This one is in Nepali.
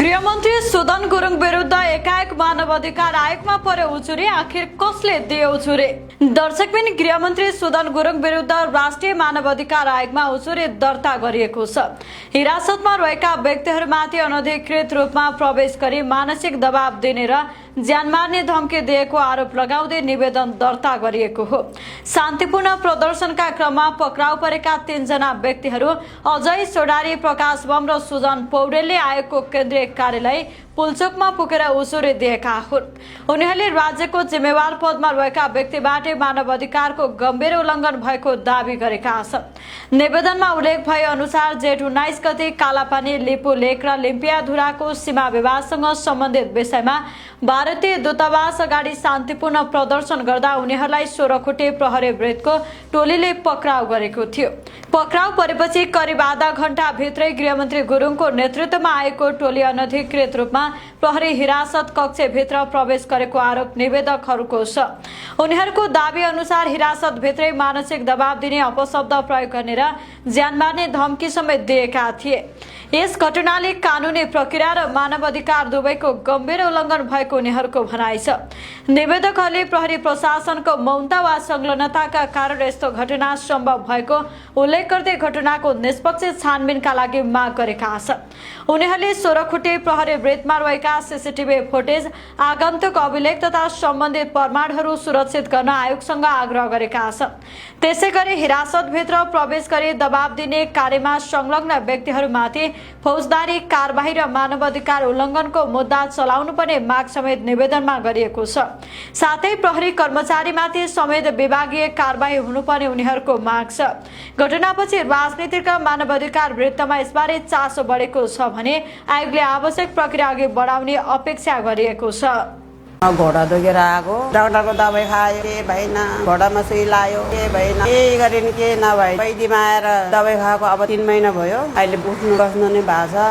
गृहमन्त्री सुदन गुरुङ विरुद्ध एकाएक मानव अधिकार आयोगमा पर्यो उजुरी। आखिर कसले दियो उजुरी? दर्शकबिन, गृहमन्त्री सुदन गुरुङ विरुद्ध राष्ट्रिय मानव अधिकार आयोगमा उजुरी दर्ता गरिएको छ। हिरासतमा रहेका व्यक्तिहरूमाथि अनधिकृत रूपमा प्रवेश गरी मानसिक दबाव दिने र ज्यान मार्ने धम्की दिएको आरोप लगाउँदै निवेदन दर्ता गरिएको हो। शान्तिपूर्ण प्रदर्शनका क्रममा पक्राउ परेका 3 जना व्यक्तिहरू अजय सोडारी, प्रकाश बम र सुजन पौडेलले आयोगको केन्द्रीय कार्यालय पुल्चोकमा पुगेर उजुरी दिएका हुन्। उनीहरूले राज्यको जिम्मेवार पदमा रहेका व्यक्तिबाट मानव अधिकारको गम्भीर उल्लङ्घन भएको दावी गरेका छन्। निवेदनमा उल्लेख भए अनुसार जेठ 19 गते कालापानी, लिपु लेक र लिम्पियाधुराको सीमा विवादसँग सम्बन्धित विषयमा भारतीय दूतावास अगाडि शान्तिपूर्ण प्रदर्शन गर्दा उनीहरूलाई 16 खुट्टे प्रहरी वृत्तको टोलीले पक्राउ गरेको थियो। पक्राउ परेपछि करिब आधा घण्टा भित्रै गृहमन्त्री गुरुङको नेतृत्वमा आएको टोली अनधिकृत रूपमा प्रहरी हिरासत कक्षभित्र प्रवेश गरेको आरोप निवेदकहरूको छ। उनीहरूको दावी अनुसार हिरासत भित्रै मानसिक दबाव दिने, अपशब्द प्रयोग गर्ने र ज्यान मार्ने धम्की समेत दिएका थिए। यस घटनाले कानुनी प्रक्रिया र मानव अधिकार दुवैको गम्भीर उल्लङ्घन भएको उनीहरूको भनाइ छ। निवेदकहरूले प्रहरी प्रशासनको मौनता वा संलग्नताका कारण यस्तो घटना सम्भव भएको उल्लेख गर्दै घटनाको निष्पक्ष छानबिनका लागि माग गरेका छन्। उनीहरूले 16 खुट्टे प्रहरी वृत्तमा रहेका सीसीटीभी फुटेज, आगन्तुक अभिलेख तथा सम्बन्धित प्रमाणहरू सुरक्षित गर्न आयोगसँग आग्रह गरेका छन्। त्यसैगरी हिरासतभित्र प्रवेश गरी दबाव दिने कार्यमा संलग्न व्यक्तिहरूमाथि फौजदारी कारबाही र मानव अधिकार उल्लङ्घनको मुद्दा चलाउनुपर्ने माग समेत निवेदनमा गरिएको छ। साथै प्रहरी कर्मचारीमाथि समेत विभागीय कारबाही हुनुपर्ने उनीहरूको माग छ। घटनापछि राजनीतिक र मानव अधिकार वृत्तमा यसबारे चासो बढेको छ भने आयोगले आवश्यक प्रक्रिया अघि बढाउने अपेक्षा गरिएको छ। घोडा दुखेर आएको, डाक्टरको दबाई खायो, के भएन, घोडामा सुई लायो, के भएन, के गरेन के नभए, वैद्यमा आएर दबाई खाएको अब 3 महिना भयो। अहिले उठ्नु बस्नु नै भएको छ।